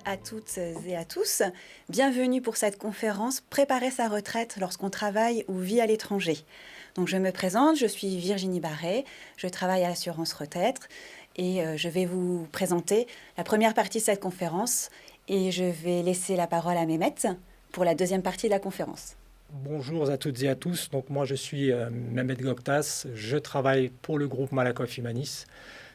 à toutes et à tous. Bienvenue pour cette conférence « Préparer sa retraite lorsqu'on travaille ou vit à l'étranger ». Donc je me présente, je suis Virginie Barret, je travaille à l'assurance retraite et je vais vous présenter la première partie de cette conférence et je vais laisser la parole à Mehmet pour la deuxième partie de la conférence. Bonjour à toutes et à tous. Donc moi je suis Mehmet Göktaş, je travaille pour le groupe Malakoff Humanis,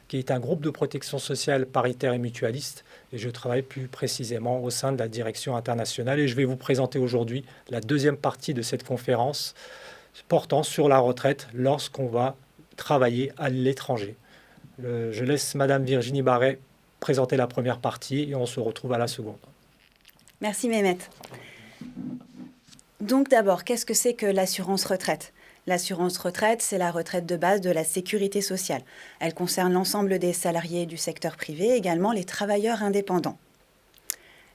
qui est un groupe de protection sociale paritaire et mutualiste, et je travaille plus précisément au sein de la direction internationale. Et je vais vous présenter aujourd'hui la deuxième partie de cette conférence portant sur la retraite lorsqu'on va travailler à l'étranger. Je laisse Madame Virginie Barret présenter la première partie et on se retrouve à la seconde. Merci Mehmet. Donc d'abord, qu'est-ce que c'est que l'assurance retraite ? L'assurance retraite, c'est la retraite de base de la sécurité sociale. Elle concerne l'ensemble des salariés du secteur privé, également les travailleurs indépendants.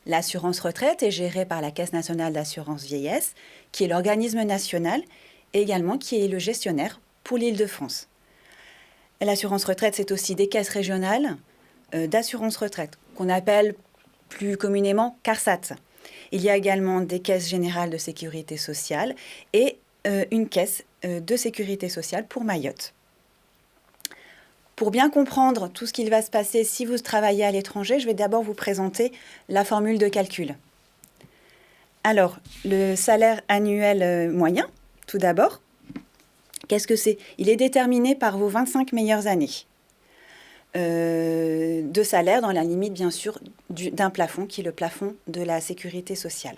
L'assurance retraite est gérée par la Caisse nationale d'assurance vieillesse, qui est l'organisme national et également qui est le gestionnaire pour l'Île-de-France. L'assurance retraite, c'est aussi des caisses régionales d'assurance retraite, qu'on appelle plus communément CARSAT. Il y a également des caisses générales de sécurité sociale et une caisse de sécurité sociale pour Mayotte. Pour bien comprendre tout ce qu'il va se passer si vous travaillez à l'étranger, je vais d'abord vous présenter la formule de calcul. Alors, le salaire annuel moyen, tout d'abord, qu'est-ce que c'est ? Il est déterminé par vos 25 meilleures années de salaire dans la limite, bien sûr, d'un plafond qui est le plafond de la sécurité sociale.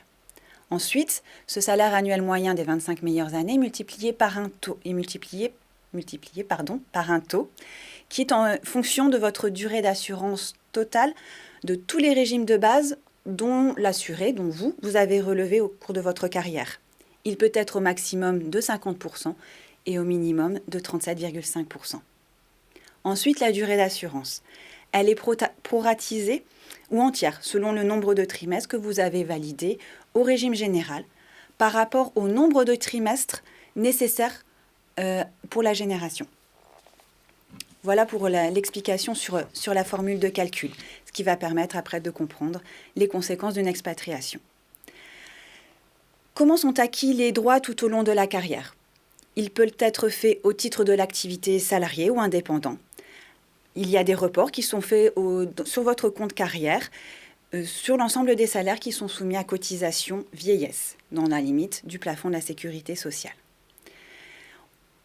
Ensuite, ce salaire annuel moyen des 25 meilleures années multiplié par un taux, par un taux qui est en fonction de votre durée d'assurance totale de tous les régimes de base dont l'assuré, dont vous avez relevé au cours de votre carrière. Il peut être au maximum de 50% et au minimum de 37,5%. Ensuite, la durée d'assurance. Elle est proratisée ou entière, selon le nombre de trimestres que vous avez validé au régime général, par rapport au nombre de trimestres nécessaires pour la génération. Voilà pour l'explication sur la formule de calcul, ce qui va permettre après de comprendre les conséquences d'une expatriation. Comment sont acquis les droits tout au long de la carrière ? Il peut être fait au titre de l'activité salariée ou indépendant. Il y a des reports qui sont faits sur votre compte carrière sur l'ensemble des salaires qui sont soumis à cotisation vieillesse, dans la limite du plafond de la sécurité sociale.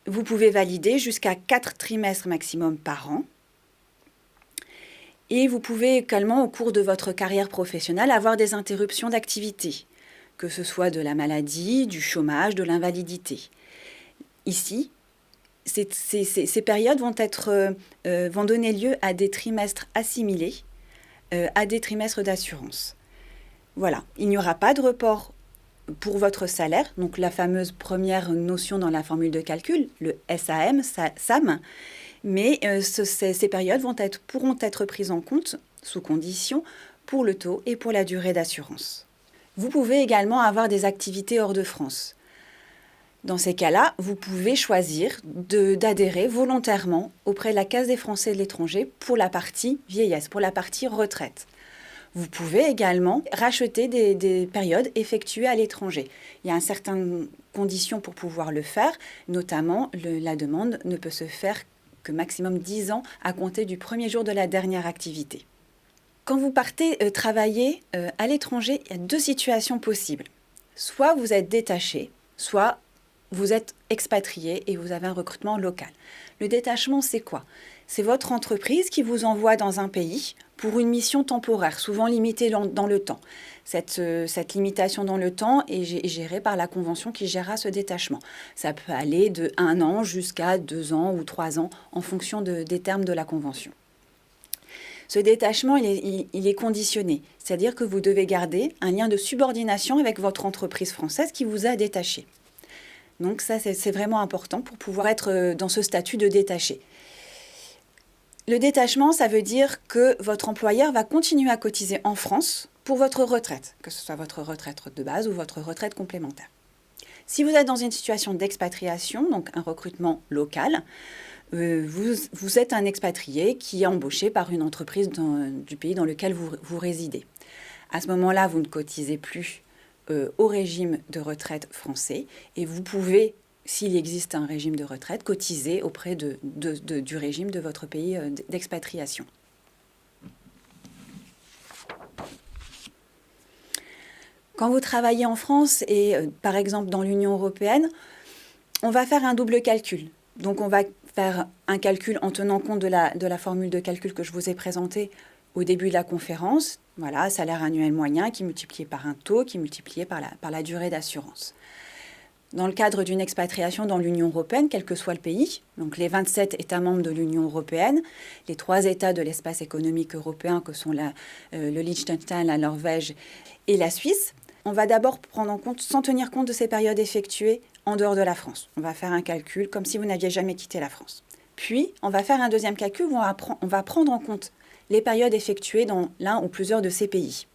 Vous pouvez valider jusqu'à 4 trimestres maximum par an. Et vous pouvez également, au cours de votre carrière professionnelle, avoir des interruptions d'activité, que ce soit de la maladie, du chômage, de l'invalidité. Ici, ces périodes vont donner lieu à des trimestres assimilés, à des trimestres d'assurance. Voilà, il n'y aura pas de report pour votre salaire, donc la fameuse première notion dans la formule de calcul, le SAM, mais ces périodes pourront être prises en compte sous condition pour le taux et pour la durée d'assurance. Vous pouvez également avoir des activités hors de France. Dans ces cas-là, vous pouvez choisir d'adhérer volontairement auprès de la Caisse des Français de l'étranger pour la partie vieillesse, pour la partie retraite. Vous pouvez également racheter des périodes effectuées à l'étranger. Il y a certaines conditions pour pouvoir le faire, notamment la demande ne peut se faire que maximum 10 ans à compter du premier jour de la dernière activité. Quand vous partez travailler à l'étranger, il y a 2 situations possibles. Soit vous êtes détaché, soit vous êtes expatrié et vous avez un recrutement local. Le détachement, c'est quoi ? C'est votre entreprise qui vous envoie dans un pays pour une mission temporaire, souvent limitée dans le temps. Cette limitation dans le temps est gérée par la convention qui gérera ce détachement. Ça peut aller de 1 an jusqu'à 2 ans ou 3 ans en fonction des termes de la convention. Ce détachement, il est conditionné, c'est-à-dire que vous devez garder un lien de subordination avec votre entreprise française qui vous a détaché. Donc ça, c'est vraiment important pour pouvoir être dans ce statut de détaché. Le détachement, ça veut dire que votre employeur va continuer à cotiser en France pour votre retraite, que ce soit votre retraite de base ou votre retraite complémentaire. Si vous êtes dans une situation d'expatriation, donc un recrutement local, vous êtes un expatrié qui est embauché par une entreprise du pays dans lequel vous résidez. À ce moment-là, vous ne cotisez plus au régime de retraite français et vous pouvez, s'il existe un régime de retraite, cotiser auprès du régime de votre pays d'expatriation. Quand vous travaillez en France et par exemple dans l'Union européenne, on va faire un double calcul. Donc on va faire un calcul en tenant compte de la formule de calcul que je vous ai présentée au début de la conférence. Voilà, salaire annuel moyen qui est multiplié par un taux, qui est multiplié par la durée d'assurance. Dans le cadre d'une expatriation dans l'Union européenne, quel que soit le pays, donc les 27 États membres de l'Union européenne, les 3 États de l'espace économique européen que sont le Liechtenstein, la Norvège et la Suisse, on va d'abord prendre en compte, sans tenir compte de ces périodes effectuées en dehors de la France. On va faire un calcul comme si vous n'aviez jamais quitté la France. Puis, on va faire un deuxième calcul où on va prendre en compte les périodes effectuées dans l'un ou plusieurs de ces pays.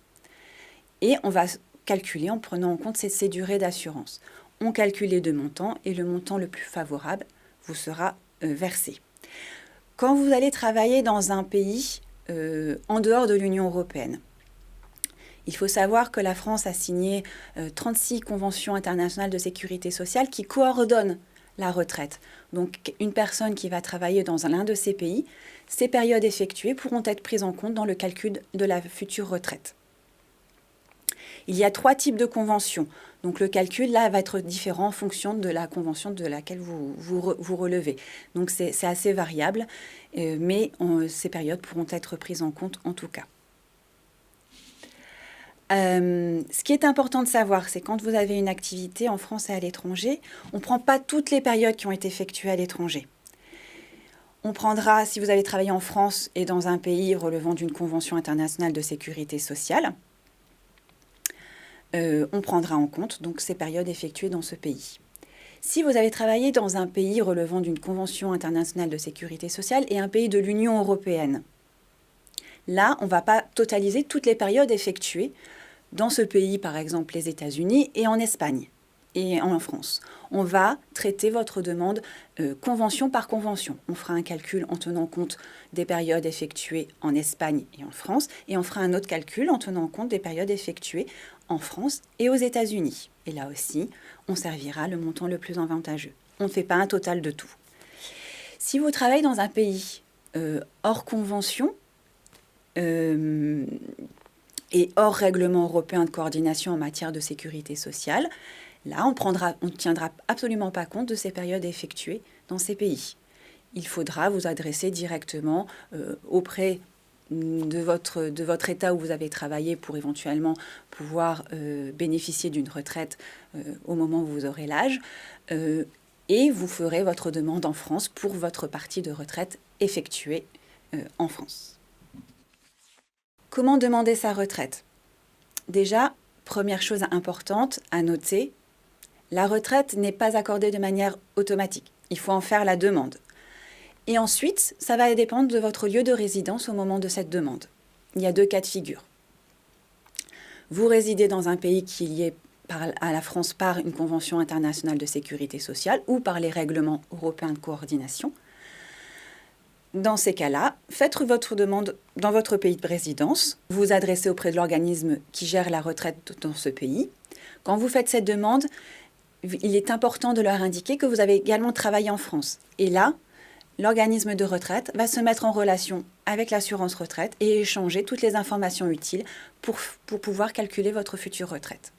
Et on va calculer en prenant en compte ces durées d'assurance. On calcule les deux montants et le montant le plus favorable vous sera versé. Quand vous allez travailler dans un pays en dehors de l'Union européenne, il faut savoir que la France a signé 36 conventions internationales de sécurité sociale qui coordonnent la retraite. Donc, une personne qui va travailler dans l'un de ces pays, ces périodes effectuées pourront être prises en compte dans le calcul de la future retraite. Il y a 3 types de conventions. Donc, le calcul, là, va être différent en fonction de la convention de laquelle vous relevez. Donc, c'est assez variable, mais ces périodes pourront être prises en compte en tout cas. Ce qui est important de savoir, c'est quand vous avez une activité en France et à l'étranger, on ne prend pas toutes les périodes qui ont été effectuées à l'étranger. On prendra, si vous avez travaillé en France et dans un pays relevant d'une convention internationale de sécurité sociale, on prendra en compte donc ces périodes effectuées dans ce pays. Si vous avez travaillé dans un pays relevant d'une convention internationale de sécurité sociale et un pays de l'Union européenne, là, on ne va pas totaliser toutes les périodes effectuées dans ce pays, par exemple les États-Unis et en Espagne et en France. On va traiter votre demande convention par convention. On fera un calcul en tenant compte des périodes effectuées en Espagne et en France, et on fera un autre calcul en tenant compte des périodes effectuées en France et aux États-Unis. Et là aussi, on servira le montant le plus avantageux. On ne fait pas un total de tout. Si vous travaillez dans un pays hors convention, et hors règlement européen de coordination en matière de sécurité sociale, là, on ne tiendra absolument pas compte de ces périodes effectuées dans ces pays. Il faudra vous adresser directement auprès de votre État où vous avez travaillé pour éventuellement pouvoir bénéficier d'une retraite au moment où vous aurez l'âge, et vous ferez votre demande en France pour votre partie de retraite effectuée en France. Comment demander sa retraite? Déjà, première chose importante à noter, la retraite n'est pas accordée de manière automatique. Il faut en faire la demande. Et ensuite, ça va dépendre de votre lieu de résidence au moment de cette demande. Il y a 2 cas de figure. Vous résidez dans un pays qui est lié à la France par une convention internationale de sécurité sociale ou par les règlements européens de coordination. Dans ces cas-là, faites votre demande dans votre pays de résidence. Vous vous adressez auprès de l'organisme qui gère la retraite dans ce pays. Quand vous faites cette demande, il est important de leur indiquer que vous avez également travaillé en France. Et là, l'organisme de retraite va se mettre en relation avec l'assurance retraite et échanger toutes les informations utiles pour pouvoir calculer votre future retraite.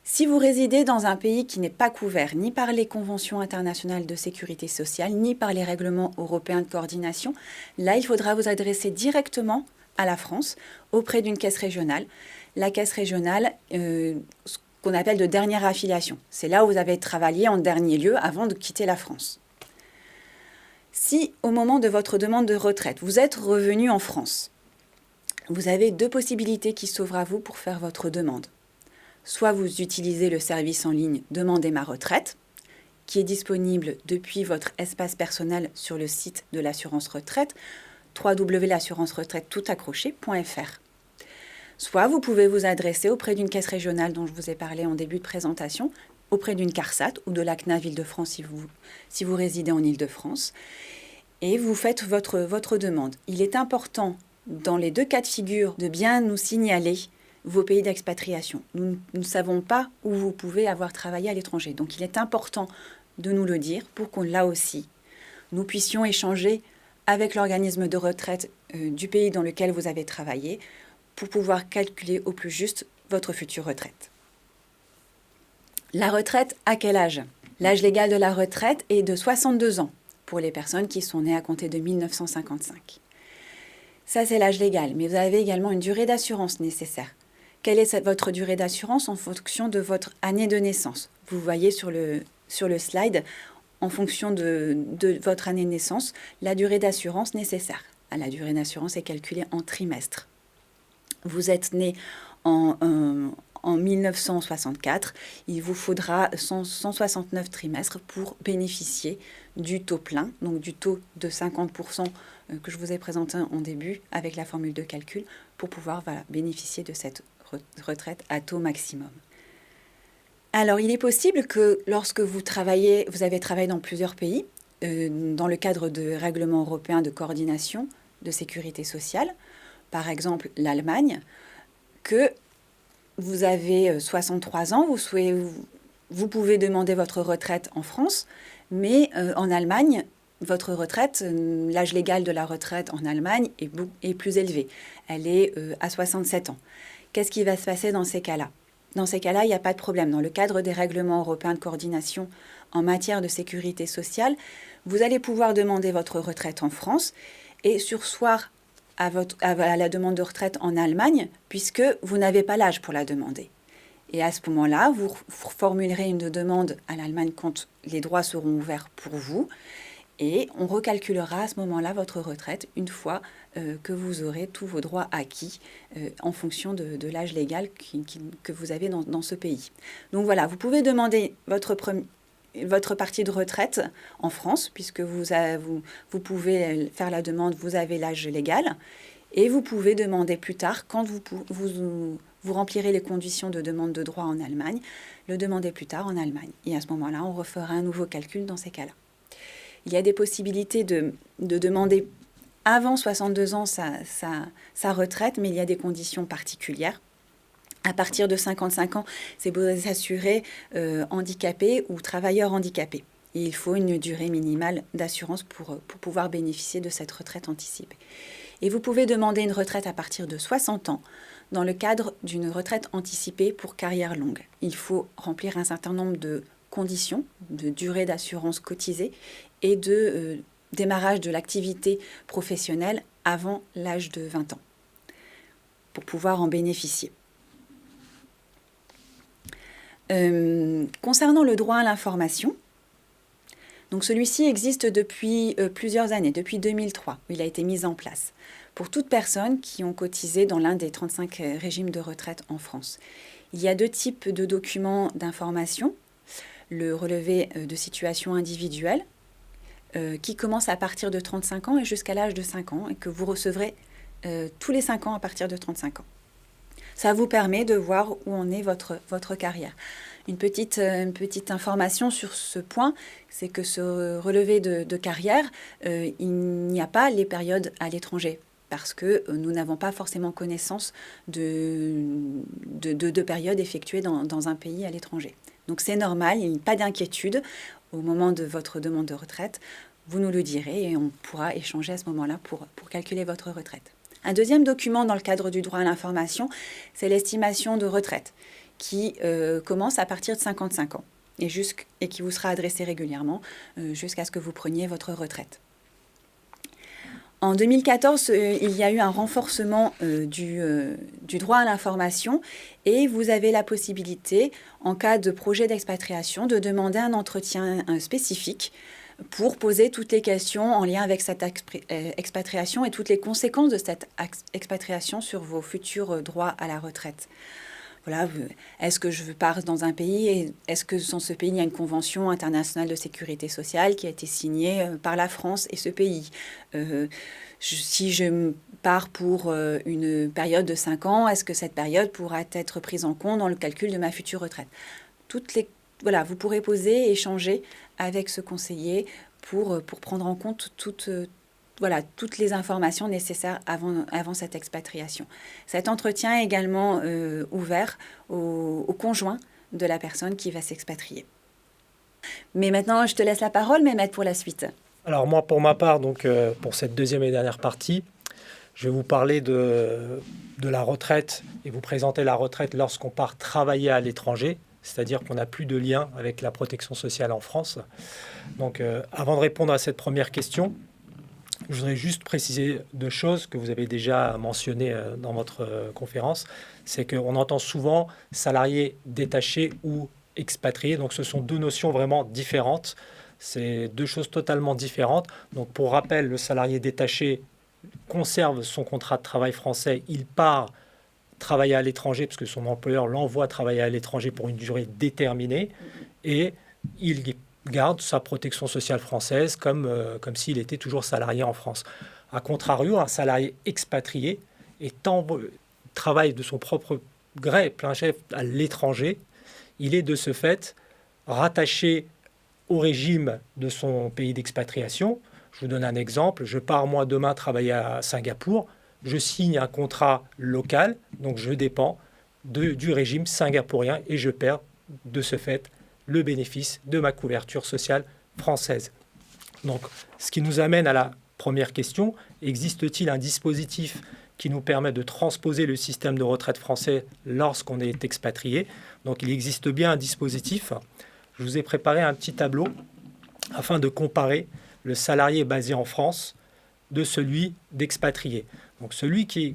Si vous résidez dans un pays qui n'est pas couvert ni par les conventions internationales de sécurité sociale, ni par les règlements européens de coordination, là, il faudra vous adresser directement à la France, auprès d'une caisse régionale. La caisse régionale, ce qu'on appelle de dernière affiliation. C'est là où vous avez travaillé en dernier lieu avant de quitter la France. Si, au moment de votre demande de retraite, vous êtes revenu en France, vous avez 2 possibilités qui s'ouvrent à vous pour faire votre demande. Soit vous utilisez le service en ligne Demandez ma retraite, qui est disponible depuis votre espace personnel sur le site de l'assurance retraite, www.l'assurance-retraite-tout-accroché.fr. Soit vous pouvez vous adresser auprès d'une caisse régionale dont je vous ai parlé en début de présentation, auprès d'une CARSAT ou de la CNAV Île-de-France si vous résidez en Île-de-France, et vous faites votre demande. Il est important dans les 2 cas de figure, de bien nous signaler vos pays d'expatriation. Nous ne savons pas où vous pouvez avoir travaillé à l'étranger. Donc il est important de nous le dire pour qu'on, là aussi, nous puissions échanger avec l'organisme de retraite du pays dans lequel vous avez travaillé pour pouvoir calculer au plus juste votre future retraite. La retraite, à quel âge? L'âge légal de la retraite est de 62 ans pour les personnes qui sont nées à compter de 1955. Ça, c'est l'âge légal, mais vous avez également une durée d'assurance nécessaire. Quelle est votre durée d'assurance en fonction de votre année de naissance? Vous voyez sur le slide, en fonction de votre année de naissance, la durée d'assurance nécessaire. La durée d'assurance est calculée en trimestres. Vous êtes né en 1964, il vous faudra 169 trimestres pour bénéficier du taux plein, donc du taux de 50% que je vous ai présenté en début avec la formule de calcul, pour pouvoir bénéficier de cette retraite à taux maximum. Alors, il est possible que lorsque vous avez travaillé dans plusieurs pays, dans le cadre de règlements européens de coordination de sécurité sociale, par exemple l'Allemagne, que vous avez 63 ans, vous pouvez demander votre retraite en France, mais en Allemagne, votre retraite, l'âge légal de la retraite en Allemagne est plus élevé. Elle est à 67 ans. Qu'est-ce qui va se passer dans ces cas-là? Dans ces cas-là, il n'y a pas de problème. Dans le cadre des règlements européens de coordination en matière de sécurité sociale, vous allez pouvoir demander votre retraite en France et surseoir à la demande de retraite en Allemagne, puisque vous n'avez pas l'âge pour la demander. Et à ce moment-là, vous formulerez une demande à l'Allemagne quand les droits seront ouverts pour vous, et on recalculera à ce moment-là votre retraite une fois que vous aurez tous vos droits acquis en fonction de l'âge légal que vous avez dans ce pays. Donc voilà, vous pouvez demander votre partie de retraite en France, puisque vous pouvez faire la demande, vous avez l'âge légal, et vous pouvez demander plus tard, quand vous remplirez les conditions de demande de droit en Allemagne, le demander plus tard en Allemagne. Et à ce moment-là, on refera un nouveau calcul dans ces cas-là. Il y a des possibilités de demander avant 62 ans sa retraite, mais il y a des conditions particulières. À partir de 55 ans, c'est pour s'assurer handicapé ou travailleur handicapé. Et il faut une durée minimale d'assurance pour pouvoir bénéficier de cette retraite anticipée. Et vous pouvez demander une retraite à partir de 60 ans dans le cadre d'une retraite anticipée pour carrière longue. Il faut remplir un certain nombre de conditions, de durée d'assurance cotisée et de démarrage de l'activité professionnelle avant l'âge de 20 ans pour pouvoir en bénéficier. Concernant le droit à l'information, donc celui-ci existe depuis plusieurs années, depuis 2003, où il a été mis en place pour toute personne qui ont cotisé dans l'un des 35 régimes de retraite en France. Il y a 2 types de documents d'information. Le relevé de situation individuelle, qui commence à partir de 35 ans et jusqu'à l'âge de 5 ans, et que vous recevrez tous les 5 ans à partir de 35 ans. Ça vous permet de voir où en est votre carrière. Une petite information sur ce point, c'est que ce relevé de carrière, il n'y a pas les périodes à l'étranger, parce que nous n'avons pas forcément connaissance de périodes effectuées dans un pays à l'étranger. Donc c'est normal, il n'y a pas d'inquiétude. Au moment de votre demande de retraite, vous nous le direz et on pourra échanger à ce moment-là pour calculer votre retraite. Un deuxième document dans le cadre du droit à l'information, c'est l'estimation de retraite qui commence à partir de 55 ans et qui vous sera adressée régulièrement jusqu'à ce que vous preniez votre retraite. En 2014, il y a eu un renforcement du droit à l'information et vous avez la possibilité, en cas de projet d'expatriation, de demander un entretien spécifique pour poser toutes les questions en lien avec cette expatriation et toutes les conséquences de cette expatriation sur vos futurs droits à la retraite. Voilà, est-ce que je pars dans un pays et est-ce que dans ce pays, il y a une convention internationale de sécurité sociale qui a été signée par la France et ce pays? Si je pars pour une période de 5 ans, est-ce que cette période pourra être prise en compte dans le calcul de ma future retraite? Voilà, vous pourrez poser, échanger avec ce conseiller pour prendre en compte toutes voilà, toutes les informations nécessaires avant cette expatriation. Cet entretien est également ouvert au conjoint de la personne qui va s'expatrier. Mais maintenant, je te laisse la parole, Mehmet, pour la suite. Alors moi, pour ma part, donc, pour cette deuxième et dernière partie, je vais vous parler de la retraite et vous présenter la retraite lorsqu'on part travailler à l'étranger, c'est-à-dire qu'on n'a plus de lien avec la protection sociale en France. Donc, avant de répondre à cette première question, je voudrais juste préciser deux choses que vous avez déjà mentionnées dans votre conférence. C'est qu'on entend souvent salarié détaché ou expatrié. Donc, ce sont deux notions vraiment différentes. C'est deux choses totalement différentes. Donc, pour rappel, le salarié détaché conserve son contrat de travail français. Il part travailler à l'étranger parce que son employeur l'envoie travailler à l'étranger pour une durée déterminée. Et il garde sa protection sociale française comme s'il était toujours salarié en France. A contrario, un salarié expatrié travaille de son propre gré, plein chef, à l'étranger. Il est de ce fait rattaché au régime de son pays d'expatriation. Je vous donne un exemple. Je pars moi demain travailler à Singapour. Je signe un contrat local, donc je dépends du régime singapourien et je perds de ce fait le bénéfice de ma couverture sociale française. Donc, ce qui nous amène à la première question, existe-t-il un dispositif qui nous permet de transposer le système de retraite français lorsqu'on est expatrié? Donc, il existe bien un dispositif. Je vous ai préparé un petit tableau afin de comparer le salarié basé en France de celui d'expatrié. Donc, celui qui est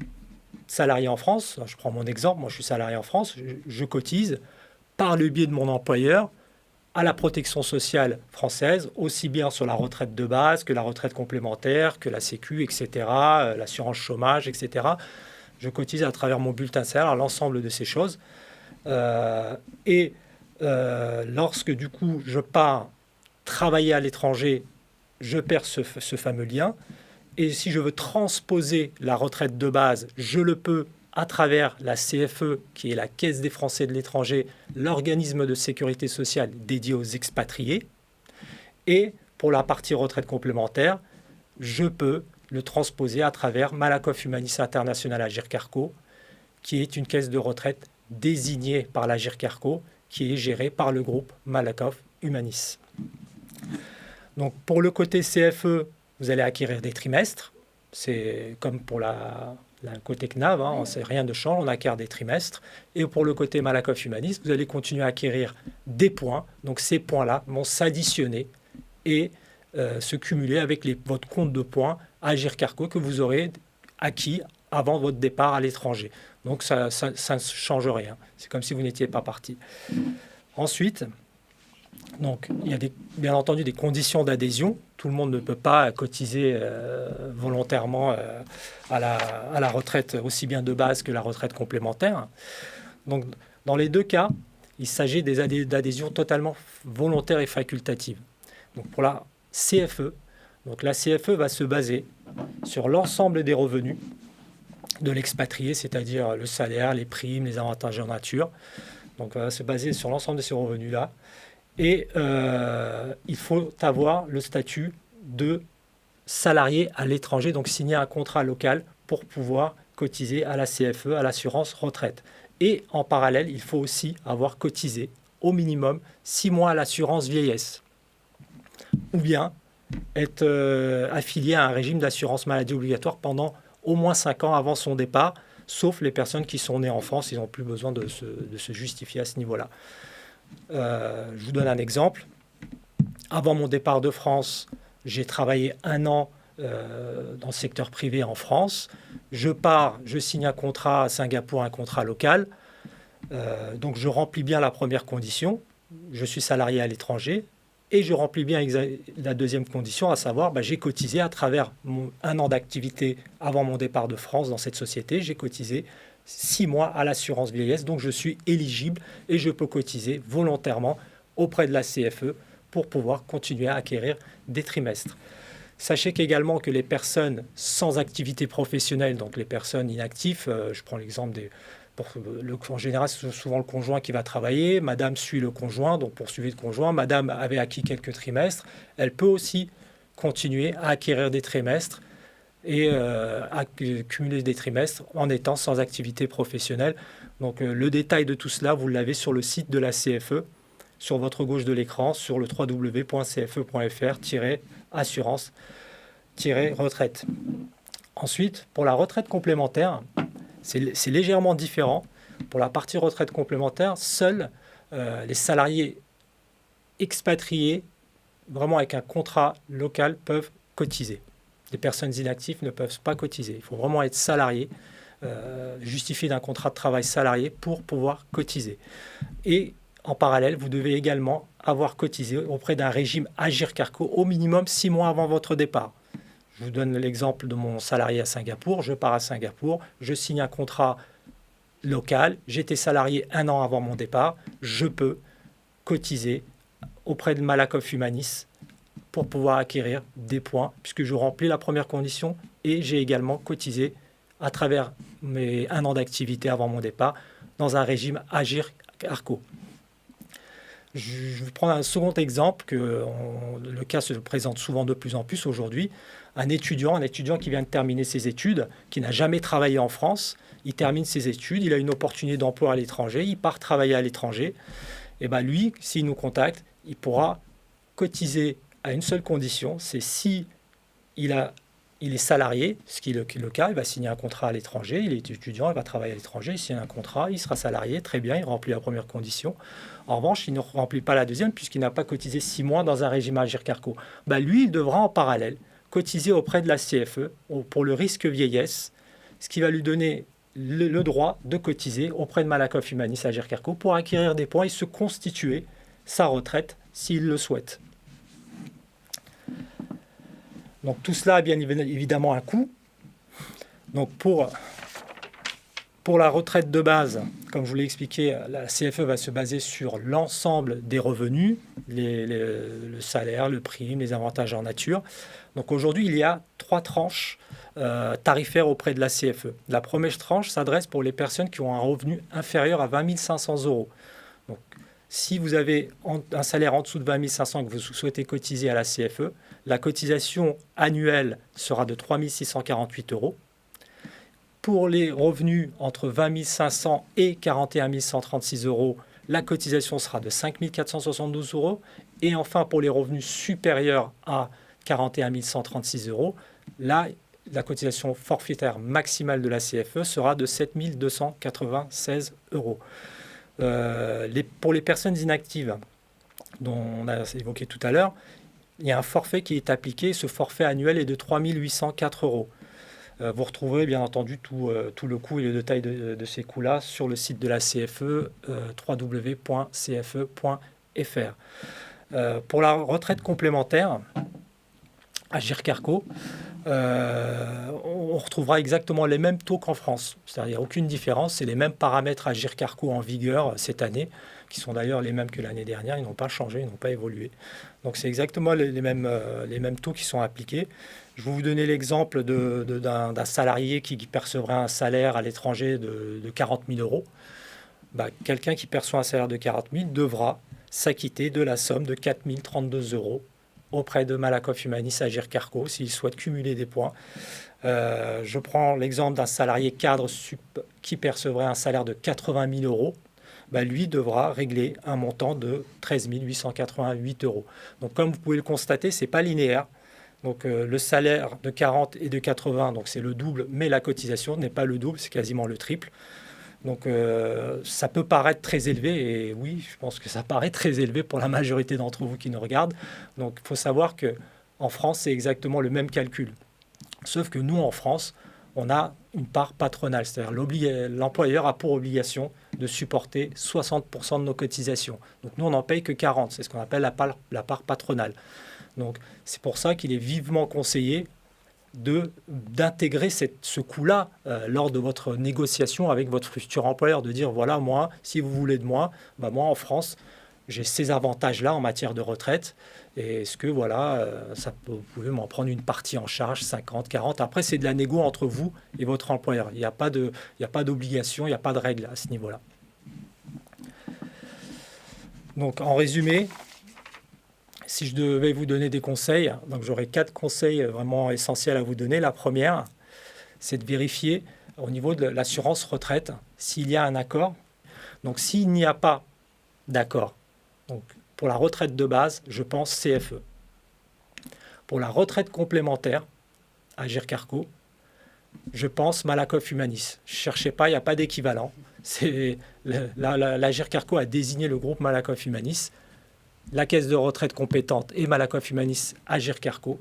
salarié en France, je prends mon exemple, moi je suis salarié en France, je cotise par le biais de mon employeur à la protection sociale française, aussi bien sur la retraite de base que la retraite complémentaire, que la Sécu, etc., l'assurance chômage, etc. Je cotise à travers mon bulletin de salaire l'ensemble de ces choses. Lorsque, du coup, je pars travailler à l'étranger, je perds ce fameux lien. Et si je veux transposer la retraite de base, je le peux à travers la CFE, qui est la Caisse des Français de l'étranger, l'organisme de sécurité sociale dédié aux expatriés. Et pour la partie retraite complémentaire, je peux le transposer à travers Malakoff Humanis International Agirc-Arrco, qui est une caisse de retraite désignée par l'Agirc-Arrco, qui est gérée par le groupe Malakoff Humanis. Donc pour le côté CFE, vous allez acquérir des trimestres. C'est comme pour la côté CNAV, rien ne change, on acquiert des trimestres. Et pour le côté Malakoff Humanis, vous allez continuer à acquérir des points. Donc ces points-là vont s'additionner et se cumuler avec votre compte de points Agirc-Arrco que vous aurez acquis avant votre départ à l'étranger. Donc ça ne change rien. C'est comme si vous n'étiez pas parti. Ensuite, donc, il y a bien entendu des conditions d'adhésion. Tout le monde ne peut pas cotiser volontairement à la retraite aussi bien de base que la retraite complémentaire. Donc, dans les deux cas, il s'agit d'adhésions totalement volontaires et facultatives. Donc, pour la CFE, donc la CFE va se baser sur l'ensemble des revenus de l'expatrié, c'est-à-dire le salaire, les primes, les avantages en nature. Donc, elle va se baser sur l'ensemble de ces revenus-là. Et il faut avoir le statut de salarié à l'étranger, donc signer un contrat local pour pouvoir cotiser à la CFE, à l'assurance retraite. Et en parallèle, il faut aussi avoir cotisé au minimum 6 mois à l'assurance vieillesse. Ou bien être affilié à un régime d'assurance maladie obligatoire pendant au moins 5 ans avant son départ, sauf les personnes qui sont nées en France, ils n'ont plus besoin de se justifier à ce niveau-là. Je vous donne un exemple. Avant mon départ de France, j'ai travaillé 1 an dans le secteur privé en France. Je pars, je signe un contrat à Singapour, un contrat local. Donc je remplis bien la première condition. Je suis salarié à l'étranger. Et je remplis bien la deuxième condition, à savoir, j'ai cotisé à travers 1 an d'activité avant mon départ de France dans cette société. J'ai cotisé 6 mois à l'assurance vieillesse, donc je suis éligible et je peux cotiser volontairement auprès de la CFE pour pouvoir continuer à acquérir des trimestres. Sachez qu'également que les personnes sans activité professionnelle, donc les personnes inactives, je prends l'exemple en général, c'est souvent le conjoint qui va travailler. Madame suit le conjoint, donc poursuivez le conjoint. Madame avait acquis quelques trimestres. Elle peut aussi continuer à acquérir des trimestres et cumuler des trimestres en étant sans activité professionnelle. Donc le détail de tout cela, vous l'avez sur le site de la CFE, sur votre gauche de l'écran, sur le www.cfe.fr-assurance-retraite. Ensuite, pour la retraite complémentaire, c'est légèrement différent. Pour la partie retraite complémentaire, seuls les salariés expatriés, vraiment avec un contrat local, peuvent cotiser. Les personnes inactives ne peuvent pas cotiser. Il faut vraiment être salarié, justifier d'un contrat de travail salarié pour pouvoir cotiser. Et en parallèle, vous devez également avoir cotisé auprès d'un régime Agirc-Arrco au minimum 6 mois avant votre départ. Je vous donne l'exemple de mon salarié à Singapour. Je pars à Singapour, je signe un contrat local, j'étais salarié 1 an avant mon départ, je peux cotiser auprès de Malakoff Humanis pour pouvoir acquérir des points, puisque je remplis la première condition et j'ai également cotisé à travers mes 1 an d'activité avant mon départ dans un régime Agirc-Arrco. Je vais prendre un second exemple, le cas se présente souvent de plus en plus aujourd'hui. Un étudiant qui vient de terminer ses études, qui n'a jamais travaillé en France, il termine ses études, il a une opportunité d'emploi à l'étranger, il part travailler à l'étranger. Et bien lui, s'il nous contacte, il pourra cotiser à une seule condition, c'est si il est salarié, ce qui est le cas, il va signer un contrat à l'étranger, il est étudiant, il va travailler à l'étranger, il signe un contrat, il sera salarié, très bien, il remplit la première condition. En revanche, il ne remplit pas la deuxième puisqu'il n'a pas cotisé 6 mois dans un régime Agirc-Arrco. Lui, il devra en parallèle cotiser auprès de la CFE pour le risque vieillesse, ce qui va lui donner le droit de cotiser auprès de Malakoff Humanis Agirc-Arrco pour acquérir des points et se constituer sa retraite s'il le souhaite. Donc tout cela a bien évidemment un coût. Donc pour la retraite de base, comme je vous l'ai expliqué, la CFE va se baser sur l'ensemble des revenus, le salaire, le prime, les avantages en nature. Donc aujourd'hui, il y a 3 tranches tarifaires auprès de la CFE. La première tranche s'adresse pour les personnes qui ont un revenu inférieur à 20 500 €. Donc si vous avez un salaire en dessous de 20 500 que vous souhaitez cotiser à la CFE, la cotisation annuelle sera de 3 648 €. Pour les revenus entre 20 500 et 41 136 €, la cotisation sera de 5 472 €. Et enfin, pour les revenus supérieurs à 41 136 €, là, la cotisation forfaitaire maximale de la CFE sera de 7 296 €. Pour les personnes inactives, dont on a évoqué tout à l'heure, il y a un forfait qui est appliqué. Ce forfait annuel est de 3 804 €. Vous retrouverez bien entendu tout le coût et le détail de ces coûts-là sur le site de la CFE, www.cfe.fr. Pour la retraite complémentaire, Agirc-Arrco, on retrouvera exactement les mêmes taux qu'en France. C'est-à-dire qu'il n'y a aucune différence, c'est les mêmes paramètres Agirc-Arrco en vigueur cette année, qui sont d'ailleurs les mêmes que l'année dernière, ils n'ont pas changé, ils n'ont pas évolué. Donc c'est exactement les mêmes taux qui sont appliqués. Je vais vous donner l'exemple d'un salarié qui percevrait un salaire à l'étranger de 40 000 €. Quelqu'un qui perçoit un salaire de 40 000 devra s'acquitter de la somme de 4 032 € auprès de Malakoff Humanis Agirc-Arrco s'il souhaite cumuler des points. Je prends l'exemple d'un salarié cadre qui percevrait un salaire de 80 000 €. Lui devra régler un montant de 13 888 €. Donc comme vous pouvez le constater, ce n'est pas linéaire. Donc le salaire de 40 et de 80, donc c'est le double, mais la cotisation n'est pas le double, c'est quasiment le triple. Donc ça peut paraître très élevé, et oui, je pense que ça paraît très élevé pour la majorité d'entre vous qui nous regardent. Donc il faut savoir qu'en France, c'est exactement le même calcul. Sauf que nous, en France, on a une part patronale, c'est-à-dire l'employeur a pour obligation de supporter 60% de nos cotisations. Donc nous, on n'en paye que 40%, c'est ce qu'on appelle la part patronale. Donc c'est pour ça qu'il est vivement conseillé d'intégrer ce coût-là lors de votre négociation avec votre futur employeur, de dire voilà, moi, si vous voulez de moi, moi en France, j'ai ces avantages-là en matière de retraite. Et est-ce que voilà, vous pouvez m'en prendre une partie en charge, 50, 40. Après, c'est de la négo entre vous et votre employeur. Il n'y a pas d'obligation, il n'y a pas de règle à ce niveau-là. Donc en résumé, Si je devais vous donner des conseils, donc j'aurais 4 conseils vraiment essentiels à vous donner. La première, c'est de vérifier au niveau de l'assurance retraite s'il y a un accord. Donc s'il n'y a pas d'accord, donc pour la retraite de base, je pense CFE. Pour la retraite complémentaire, Agirc Arrco, je pense Malakoff Humanis. Ne cherchez pas, il n'y a pas d'équivalent. L'Agirc Arrco a désigné le groupe Malakoff Humanis. La caisse de retraite compétente et Malakoff Humanis Agirc Arrco.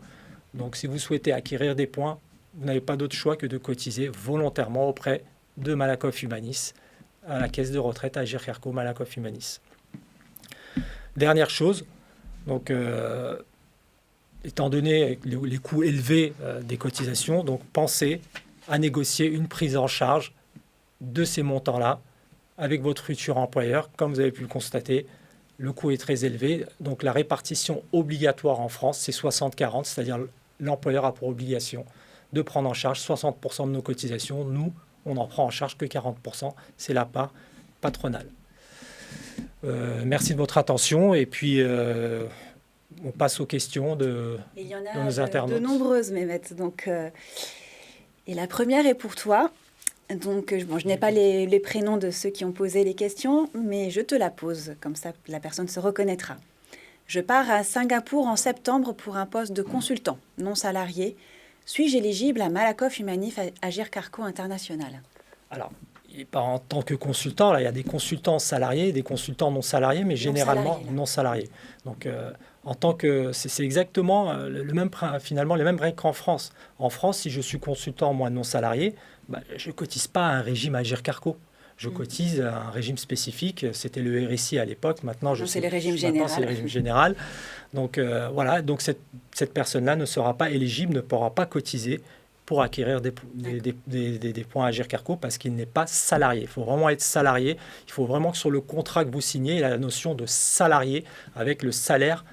Donc si vous souhaitez acquérir des points, vous n'avez pas d'autre choix que de cotiser volontairement auprès de Malakoff Humanis à la caisse de retraite Agirc Arrco Malakoff Humanis. Dernière chose, donc étant donné les coûts élevés des cotisations, donc pensez à négocier une prise en charge de ces montants-là avec votre futur employeur. Comme vous avez pu le constater, le coût est très élevé. Donc la répartition obligatoire en France, c'est 60-40, c'est-à-dire l'employeur a pour obligation de prendre en charge 60% de nos cotisations. Nous, on n'en prend en charge que 40%. C'est la part patronale. Merci de votre attention et puis on passe aux questions de nos internautes. De nombreuses, Mehmet. Donc, et la première est pour toi. Donc, je n'ai pas les prénoms de ceux qui ont posé les questions, mais je te la pose, comme ça la personne se reconnaîtra. Je pars à Singapour en septembre pour un poste de consultant non salarié. Suis-je éligible à Malakoff Humanis Agirc Arrco International? Alors, en tant que consultant, là, il y a des consultants salariés, des consultants non salariés, mais généralement non salariés. Donc, en tant que, c'est exactement finalement les mêmes règles qu'en France. En France, si je suis consultant, moi non salarié, je ne cotise pas à un régime Agirc Arrco. Je cotise à un régime spécifique. C'était le RSI à l'époque. Maintenant, c'est le régime général. C'est le régime général. Donc, voilà. Donc, cette personne-là ne sera pas éligible, ne pourra pas cotiser pour acquérir des points Agirc Arrco parce qu'il n'est pas salarié. Il faut vraiment être salarié. Il faut vraiment que sur le contrat que vous signez, il y ait la notion de salarié avec le salaire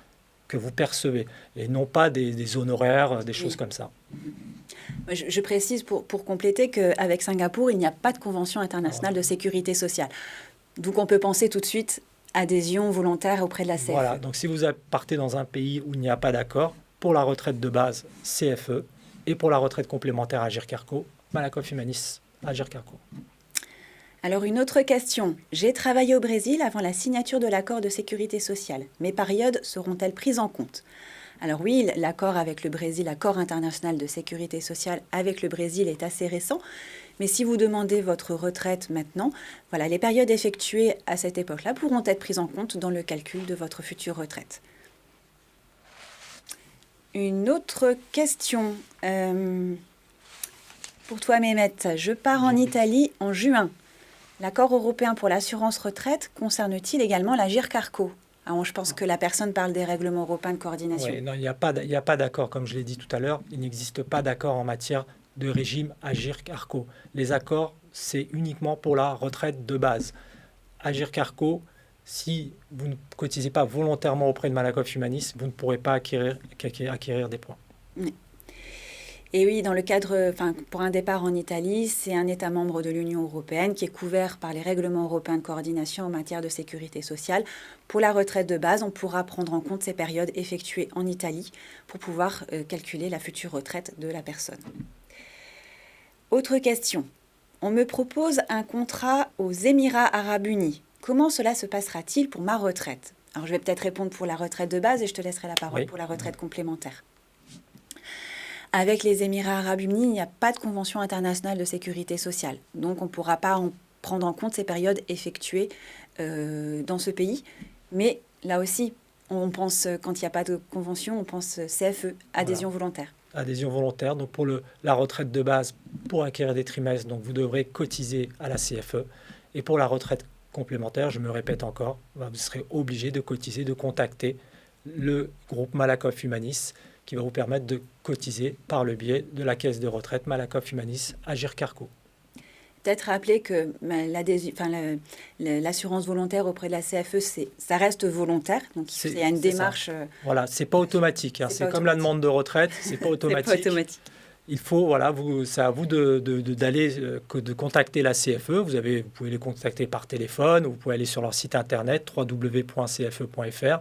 que vous percevez et non pas des honoraires, des choses comme ça. Je précise pour compléter qu'avec Singapour, il n'y a pas de convention internationale de sécurité sociale. Donc on peut penser tout de suite adhésion volontaire auprès de la CFE. Voilà, donc si vous partez dans un pays où il n'y a pas d'accord, pour la retraite de base, CFE, et pour la retraite complémentaire Agirc Arrco, Malakoff Humanis Agirc Arrco. Alors une autre question. J'ai travaillé au Brésil avant la signature de l'accord de sécurité sociale. Mes périodes seront-elles prises en compte? Alors oui, l'accord avec le Brésil, l'accord international de sécurité sociale avec le Brésil est assez récent. Mais si vous demandez votre retraite maintenant, voilà, les périodes effectuées à cette époque-là pourront être prises en compte dans le calcul de votre future retraite. Une autre question pour toi, Mehmet. Je pars en Italie en juin. L'accord européen pour l'assurance retraite concerne-t-il également l'Agirc Arrco? Je pense que la personne parle des règlements européens de coordination. Oui, non, il n'y a pas d'accord, comme je l'ai dit tout à l'heure. Il n'existe pas d'accord en matière de régime Agirc Arrco. Les accords, c'est uniquement pour la retraite de base. Agirc Arrco, si vous ne cotisez pas volontairement auprès de Malakoff Humanis, vous ne pourrez pas acquérir des points. Oui. Et oui, dans le cadre, pour un départ en Italie, c'est un État membre de l'Union européenne qui est couvert par les règlements européens de coordination en matière de sécurité sociale. Pour la retraite de base, on pourra prendre en compte ces périodes effectuées en Italie pour pouvoir calculer la future retraite de la personne. Autre question. On me propose un contrat aux Émirats arabes unis. Comment cela se passera-t-il pour ma retraite? Alors, je vais peut-être répondre pour la retraite de base et je te laisserai la parole pour la retraite complémentaire. Avec les Émirats arabes unis, il n'y a pas de convention internationale de sécurité sociale. Donc, on ne pourra pas prendre en compte ces périodes effectuées dans ce pays. Mais là aussi, on pense, quand il n'y a pas de convention, on pense CFE, adhésion volontaire. Adhésion volontaire. Donc, pour la retraite de base, pour acquérir des trimestres, donc vous devrez cotiser à la CFE. Et pour la retraite complémentaire, je me répète encore, vous serez obligé de cotiser, de contacter le groupe Malakoff Humanis qui va vous permettre de cotiser par le biais de la caisse de retraite Malakoff Humanis Agirc Arrco. Peut-être rappeler que l'assurance volontaire auprès de la CFE, ça reste volontaire. Donc, il y a une démarche... Voilà, c'est pas automatique. C'est comme la demande de retraite, c'est pas automatique. C'est pas automatique. il faut, voilà, c'est à vous de contacter la CFE. Vous pouvez les contacter par téléphone, vous pouvez aller sur leur site internet www.cfe.fr.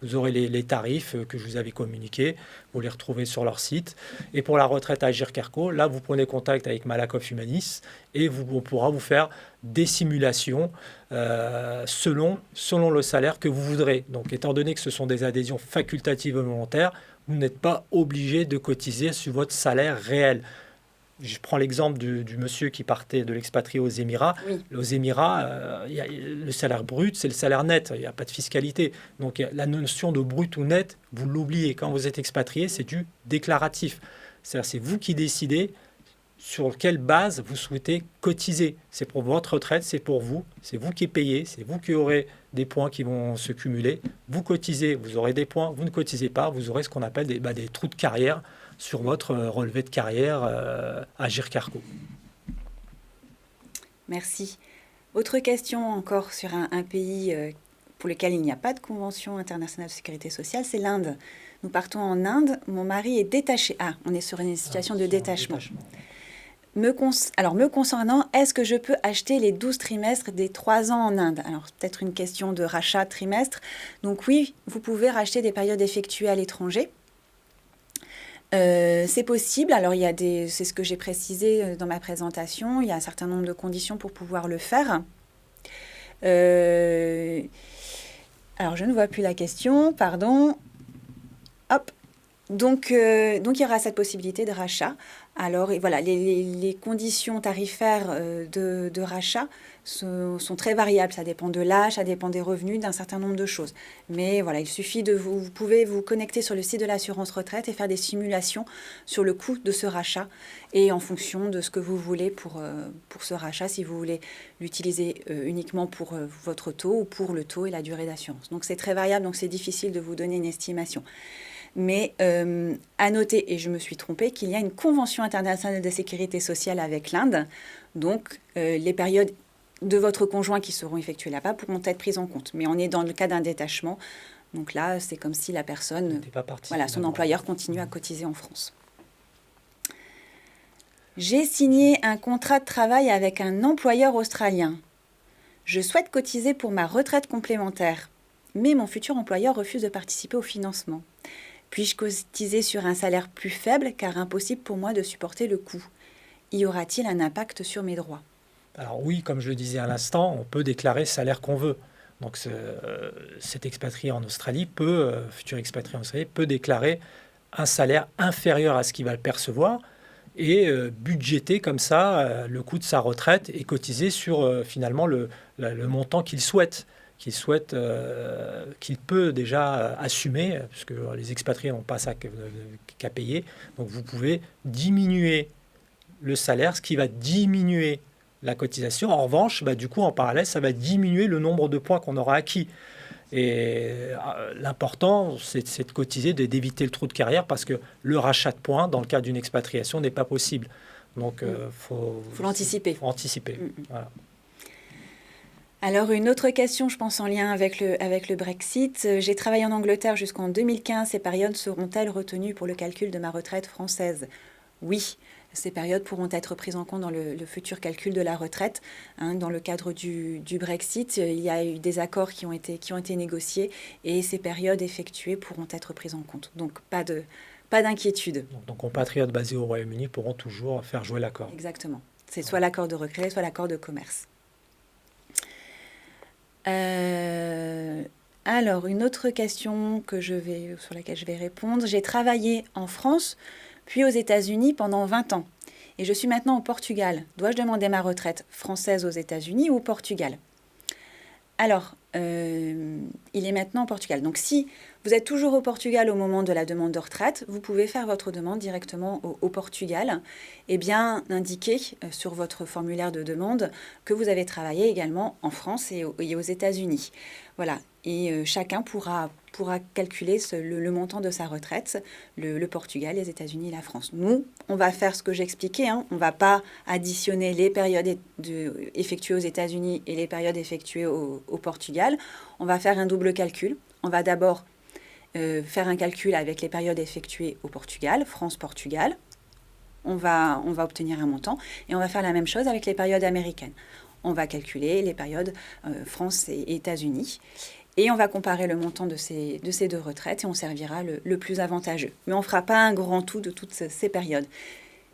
Vous aurez les tarifs que je vous avais communiqués, vous les retrouvez sur leur site. Et pour la retraite Agir Carco, là, vous prenez contact avec Malakoff Humanis et on pourra vous faire des simulations selon le salaire que vous voudrez. Donc, étant donné que ce sont des adhésions facultatives et volontaires, vous n'êtes pas obligé de cotiser sur votre salaire réel. Je prends l'exemple du monsieur qui partait de l'expatrié aux Émirats. Oui. Aux Émirats, le salaire brut, c'est le salaire net. Il n'y a pas de fiscalité. Donc la notion de brut ou net, vous l'oubliez. Quand vous êtes expatrié, c'est du déclaratif. C'est-à-dire c'est vous qui décidez sur quelle base vous souhaitez cotiser. C'est pour votre retraite, c'est pour vous. C'est vous qui payez, c'est vous qui aurez des points qui vont se cumuler. Vous cotisez, vous aurez des points. Vous ne cotisez pas, vous aurez ce qu'on appelle des trous de carrière sur votre relevé de carrière Agir Carco. Merci. Autre question encore sur un pays pour lequel il n'y a pas de convention internationale de sécurité sociale, c'est l'Inde. Nous partons en Inde, mon mari est détaché. Ah, on est sur une situation de détachement. Me concernant, est-ce que je peux acheter les 12 trimestres des 3 ans en Inde? Alors, peut-être une question de rachat de trimestre. Donc oui, vous pouvez racheter des périodes effectuées à l'étranger. C'est possible. Alors, c'est ce que j'ai précisé dans ma présentation. Il y a un certain nombre de conditions pour pouvoir le faire. Alors, je ne vois plus la question. Pardon. Hop. Donc, il y aura cette possibilité de rachat. Alors, voilà, les conditions tarifaires de rachat sont très variables. Ça dépend de l'âge, ça dépend des revenus, d'un certain nombre de choses. Mais voilà, il suffit vous pouvez vous connecter sur le site de l'assurance retraite et faire des simulations sur le coût de ce rachat et en fonction de ce que vous voulez pour ce rachat, si vous voulez l'utiliser uniquement pour votre taux ou pour le taux et la durée d'assurance. Donc, c'est très variable, donc c'est difficile de vous donner une estimation. Mais à noter, et je me suis trompée, qu'il y a une convention internationale de sécurité sociale avec l'Inde. Donc, les périodes de votre conjoint qui seront effectuées là-bas pourront être prises en compte. Mais on est dans le cas d'un détachement. Donc là, c'est comme si la personne, son employeur continue à cotiser en France. J'ai signé un contrat de travail avec un employeur australien. Je souhaite cotiser pour ma retraite complémentaire, mais mon futur employeur refuse de participer au financement. Puis-je cotiser sur un salaire plus faible car impossible pour moi de supporter le coût? Y aura-t-il un impact sur mes droits? Alors oui, comme je le disais à l'instant, on peut déclarer le salaire qu'on veut. Donc cet expatrié en Australie futur expatrié en Australie peut déclarer un salaire inférieur à ce qu'il va percevoir et budgéter comme ça le coût de sa retraite et cotiser sur finalement le montant qu'il souhaite. Qu'il peut déjà assumer, puisque les expatriés n'ont pas ça qu'à payer. Donc vous pouvez diminuer le salaire, ce qui va diminuer la cotisation. En revanche, du coup, en parallèle, ça va diminuer le nombre de points qu'on aura acquis. Et l'important, c'est de cotiser, d'éviter le trou de carrière, parce que le rachat de points, dans le cas d'une expatriation, n'est pas possible. Donc, faut l'anticiper. Faut anticiper. Voilà. Alors, une autre question, je pense en lien avec le Brexit. J'ai travaillé en Angleterre jusqu'en 2015. Ces périodes seront-elles retenues pour le calcul de ma retraite française? Oui, ces périodes pourront être prises en compte dans le futur calcul de la retraite. Dans le cadre du Brexit, il y a eu des accords qui ont été négociés et ces périodes effectuées pourront être prises en compte. Donc, pas d'inquiétude. Donc, compatriotes basés au Royaume-Uni pourront toujours faire jouer l'accord. Exactement. C'est soit l'accord de retrait, soit l'accord de commerce. Alors, une autre question sur laquelle je vais répondre. J'ai travaillé en France, puis aux États-Unis pendant 20 ans. Et je suis maintenant au Portugal. Dois-je demander ma retraite française aux États-Unis ou au Portugal? Alors, il est maintenant au Portugal. Donc, si vous êtes toujours au Portugal au moment de la demande de retraite, vous pouvez faire votre demande directement au Portugal et bien indiquer sur votre formulaire de demande que vous avez travaillé également en France et aux États-Unis. Voilà. Et chacun pourra calculer le montant de sa retraite, le Portugal, les États-Unis et la France. Nous, on va faire ce que j'expliquais. On ne va pas additionner les périodes effectuées aux États-Unis et les périodes effectuées au Portugal. On va faire un double calcul. On va d'abord faire un calcul avec les périodes effectuées au Portugal, France-Portugal. on va obtenir un montant. Et on va faire la même chose avec les périodes américaines. On va calculer les périodes France et États-Unis. Et on va comparer le montant de ces deux retraites et on servira le plus avantageux. Mais on ne fera pas un grand tout de toutes ces périodes.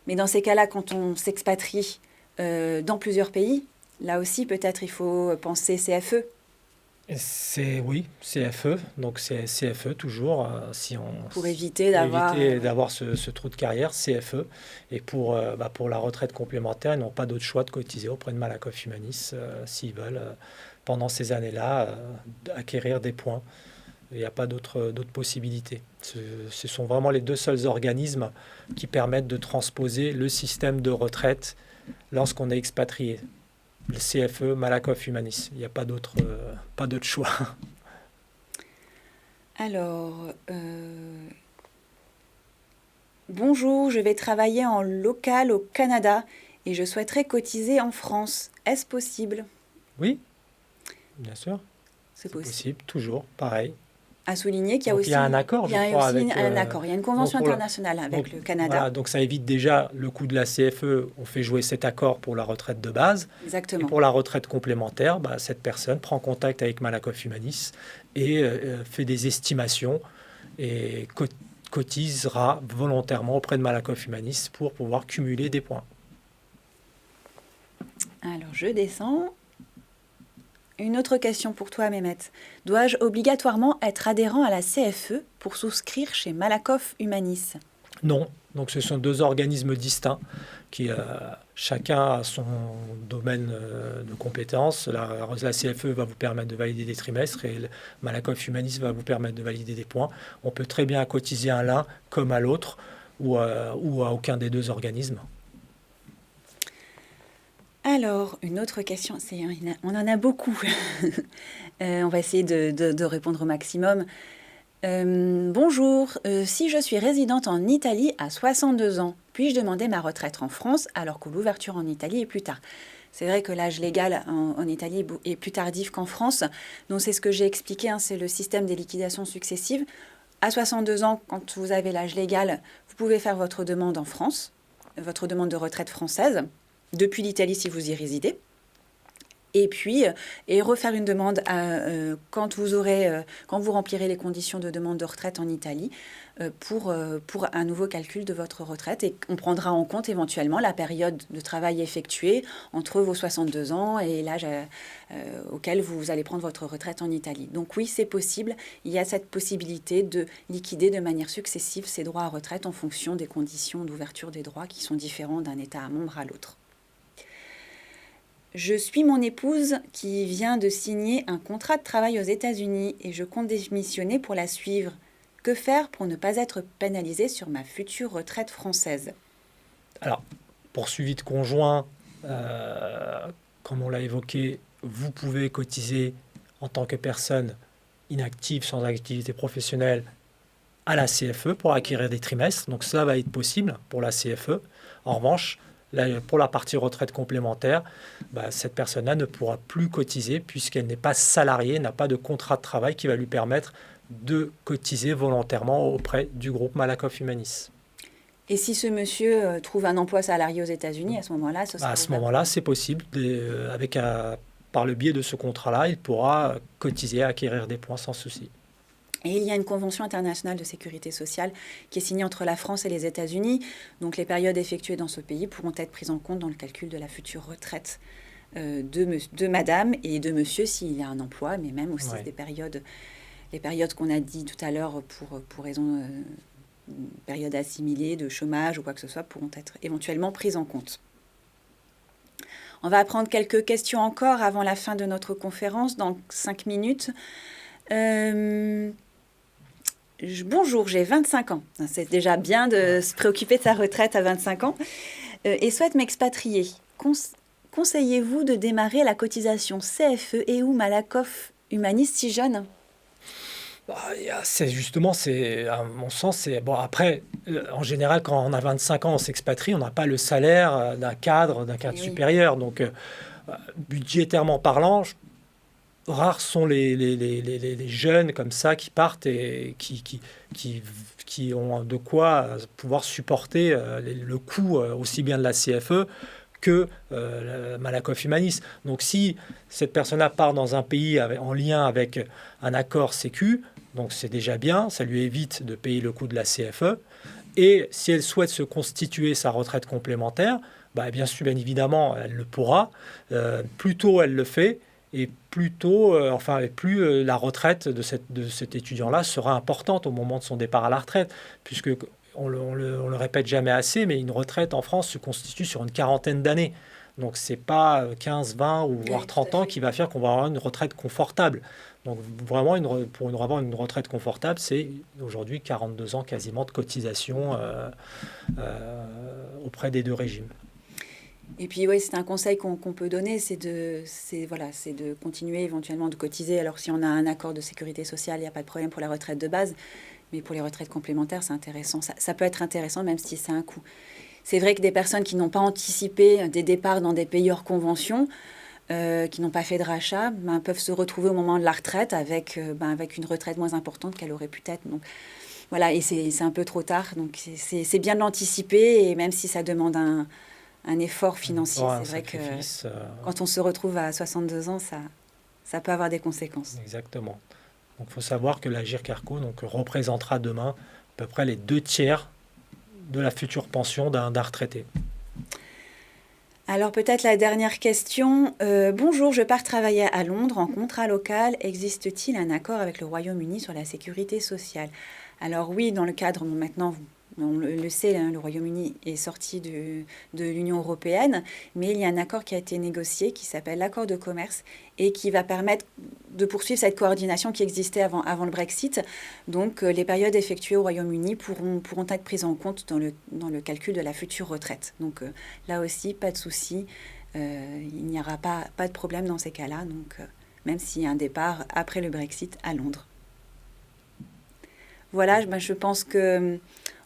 Mais dans ces cas-là, quand on s'expatrie dans plusieurs pays, là aussi, peut-être il faut penser CFE. Oui, CFE, donc c'est CFE toujours, pour éviter d'avoir ce trou de carrière, CFE. Et pour la retraite complémentaire, ils n'ont pas d'autre choix de cotiser auprès de Malakoff Humanis s'ils veulent, pendant ces années-là, acquérir des points. Il n'y a pas d'autres possibilités. Ce sont vraiment les deux seuls organismes qui permettent de transposer le système de retraite lorsqu'on est expatrié. Le CFE, Malakoff Humanis. Il n'y a pas d'autre choix. Alors, bonjour, je vais travailler en local au Canada et je souhaiterais cotiser en France. Est-ce possible? Oui, bien sûr. C'est possible, toujours, pareil. À souligner qu'il y a aussi... Il y a un accord, il y a une convention internationale avec le Canada. Voilà, donc ça évite déjà le coût de la CFE. On fait jouer cet accord pour la retraite de base. Exactement. Et pour la retraite complémentaire, cette personne prend contact avec Malakoff Humanis et fait des estimations et cotisera volontairement auprès de Malakoff Humanis pour pouvoir cumuler des points. Alors, je descends. Une autre question pour toi, Mehmet. Dois-je obligatoirement être adhérent à la CFE pour souscrire chez Malakoff Humanis? Non. Donc, ce sont deux organismes distincts qui, chacun a son domaine de compétences. La CFE va vous permettre de valider des trimestres et le Malakoff Humanis va vous permettre de valider des points. On peut très bien cotiser à l'un comme à l'autre ou à aucun des deux organismes. Alors, une autre question, on en a beaucoup. On va essayer de répondre au maximum. Bonjour, si je suis résidente en Italie à 62 ans, puis-je demander ma retraite en France alors que l'ouverture en Italie est plus tard? C'est vrai que l'âge légal en Italie est plus tardif qu'en France. Donc c'est ce que j'ai expliqué, c'est le système des liquidations successives. À 62 ans, quand vous avez l'âge légal, vous pouvez faire votre demande en France, votre demande de retraite française, depuis l'Italie si vous y résidez, et puis refaire une demande quand vous remplirez les conditions de demande de retraite en Italie pour un nouveau calcul de votre retraite, et on prendra en compte éventuellement la période de travail effectuée entre vos 62 ans et l'âge auquel vous allez prendre votre retraite en Italie. Donc oui, c'est possible, il y a cette possibilité de liquider de manière successive ces droits à retraite en fonction des conditions d'ouverture des droits qui sont différents d'un État membre à l'autre. Je suis mon épouse qui vient de signer un contrat de travail aux États-Unis et je compte démissionner pour la suivre. Que faire pour ne pas être pénalisée sur ma future retraite française? Alors, pour suivi de conjoint, comme on l'a évoqué, vous pouvez cotiser en tant que personne inactive, sans activité professionnelle, à la CFE pour acquérir des trimestres. Donc, ça va être possible pour la CFE. En revanche, pour la partie retraite complémentaire, cette personne-là ne pourra plus cotiser puisqu'elle n'est pas salariée, n'a pas de contrat de travail qui va lui permettre de cotiser volontairement auprès du groupe Malakoff Humanis. Et si ce monsieur trouve un emploi salarié aux États-Unis, à ce moment-là, c'est possible. Par le biais de ce contrat-là, il pourra cotiser, acquérir des points sans souci. Et il y a une convention internationale de sécurité sociale qui est signée entre la France et les États-Unis. Donc les périodes effectuées dans ce pays pourront être prises en compte dans le calcul de la future retraite de madame et de monsieur s'il y a un emploi, mais même aussi les périodes qu'on a dit tout à l'heure pour raison période assimilée, de chômage ou quoi que ce soit, pourront être éventuellement prises en compte. On va prendre quelques questions encore avant la fin de notre conférence, dans 5 minutes. Bonjour, j'ai 25 ans. C'est déjà bien de se préoccuper de sa retraite à 25 ans et souhaite m'expatrier. Conseillez-vous de démarrer la cotisation CFE et ou Malakoff Humanis si jeune? À mon sens, après, en général, quand on a 25 ans, on s'expatrie, on n'a pas le salaire d'un cadre Oui. supérieur. Donc, budgétairement parlant, rares sont les jeunes comme ça qui partent et qui ont de quoi pouvoir supporter le coût aussi bien de la CFE que Malakoff Humanis. Donc si cette personne-là part dans un pays en lien avec un accord Sécu, donc c'est déjà bien, ça lui évite de payer le coût de la CFE. Et si elle souhaite se constituer sa retraite complémentaire, bien sûr, bien évidemment, elle le pourra. Plus tôt elle le fait, et plus la retraite de cet étudiant-là sera importante au moment de son départ à la retraite, puisque on le répète jamais assez, mais une retraite en France se constitue sur une quarantaine d'années. Donc, ce n'est pas 15, 20 ou voire 30 ans qui va faire qu'on va avoir une retraite confortable. Donc, vraiment, pour avoir une retraite confortable, c'est aujourd'hui 42 ans quasiment de cotisation auprès des deux régimes. Et puis, oui, c'est un conseil qu'on peut donner, c'est de continuer éventuellement de cotiser. Alors, si on a un accord de sécurité sociale, il n'y a pas de problème pour la retraite de base. Mais pour les retraites complémentaires, c'est intéressant. Ça peut être intéressant, même si c'est un coût. C'est vrai que des personnes qui n'ont pas anticipé des départs dans des pays hors convention, qui n'ont pas fait de rachat, peuvent se retrouver au moment de la retraite avec une retraite moins importante qu'elle aurait pu être. Donc, voilà, et c'est un peu trop tard. Donc, c'est bien de l'anticiper, et même si ça demande un effort financier, c'est vrai que quand on se retrouve à 62 ans, ça peut avoir des conséquences. Exactement. Donc, il faut savoir que l'Agirc Arrco représentera demain à peu près les 2/3 de la future pension d'un retraité. Alors peut-être la dernière question. Bonjour, je pars travailler à Londres en contrat local. Existe-t-il un accord avec le Royaume-Uni sur la sécurité sociale? Alors oui, dans le cadre, maintenant, on le sait, hein, le Royaume-Uni est sorti de l'Union européenne, mais il y a un accord qui a été négocié qui s'appelle l'accord de commerce et qui va permettre de poursuivre cette coordination qui existait avant le Brexit. Donc les périodes effectuées au Royaume-Uni pourront être prises en compte dans le calcul de la future retraite. Donc là aussi, pas de souci, il n'y aura pas de problème dans ces cas-là, donc même s'il y a un départ après le Brexit à Londres. Voilà, je pense que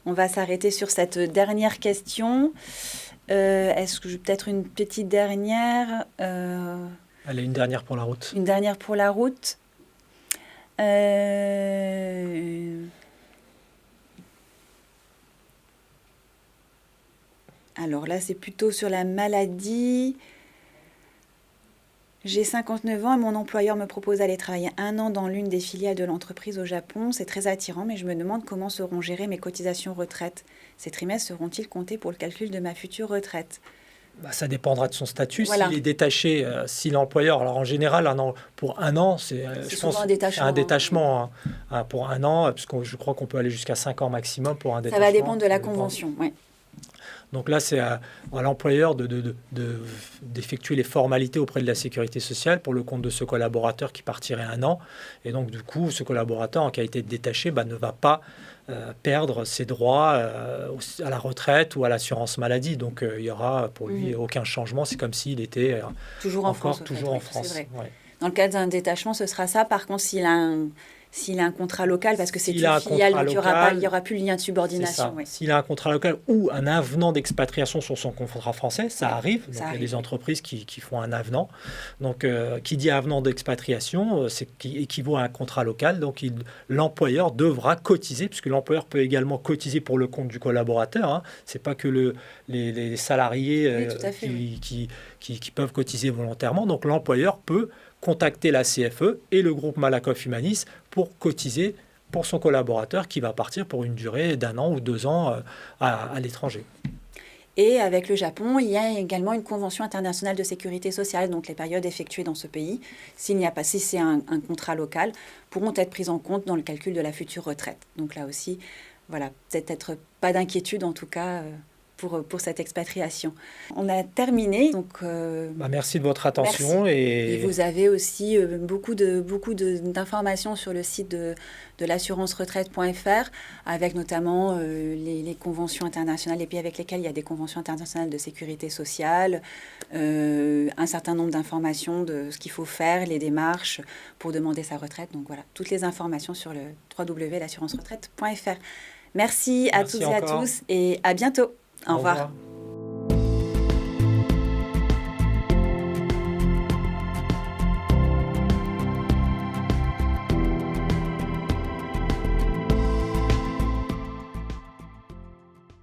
on va s'arrêter sur cette dernière question. Est-ce que j'ai peut-être une petite dernière Allez, une dernière pour la route. Une dernière pour la route. Alors là, c'est plutôt sur la maladie. J'ai 59 ans et mon employeur me propose d'aller travailler 1 an dans l'une des filiales de l'entreprise au Japon. C'est très attirant, mais je me demande comment seront gérées mes cotisations retraite. Ces trimestres seront-ils comptés pour le calcul de ma future retraite? Ça dépendra de son statut. Voilà. S'il est détaché, si l'employeur... Alors en général, pour 1 an, c'est souvent un détachement. Hein, pour 1 an, parce que je crois qu'on peut aller jusqu'à 5 ans maximum pour un détachement. Ça va dépendre de la convention, oui. Donc là, c'est à l'employeur d'effectuer les formalités auprès de la sécurité sociale pour le compte de ce collaborateur qui partirait 1 an. Et donc, du coup, ce collaborateur, en qualité de détaché, ne va pas perdre ses droits à la retraite ou à l'assurance maladie. Donc, il n'y aura pour lui aucun changement. C'est comme s'il était toujours en France. Ouais. Dans le cas d'un détachement, ce sera ça. Par contre, s'il a un contrat local, parce que c'est une filiale, donc il n'y aura plus le lien de subordination. Oui. S'il a un contrat local ou un avenant d'expatriation sur son contrat français, ça arrive. Donc, il y a des entreprises qui font un avenant. Donc, qui dit avenant d'expatriation, c'est qui équivaut à un contrat local. Donc, l'employeur devra cotiser, puisque l'employeur peut également cotiser pour le compte du collaborateur. Hein. Ce n'est pas que les salariés qui peuvent cotiser volontairement. Donc, l'employeur peut contacter la CFE et le groupe Malakoff Humanis pour cotiser pour son collaborateur qui va partir pour une durée d'1 an ou 2 ans à l'étranger. Et avec le Japon, il y a également une convention internationale de sécurité sociale, donc les périodes effectuées dans ce pays, si c'est un contrat local, pourront être prises en compte dans le calcul de la future retraite. Donc là aussi, voilà, peut-être pas d'inquiétude en tout cas pour cette expatriation. On a terminé. Donc, merci de votre attention. Et vous avez aussi beaucoup d'informations sur le site de l'assurance-retraite.fr, avec notamment les conventions internationales, et puis avec lesquelles il y a des conventions internationales de sécurité sociale, un certain nombre d'informations de ce qu'il faut faire, les démarches pour demander sa retraite. Donc voilà, toutes les informations sur le www.l'assurance-retraite.fr. Merci à toutes et à tous et à bientôt. Au revoir.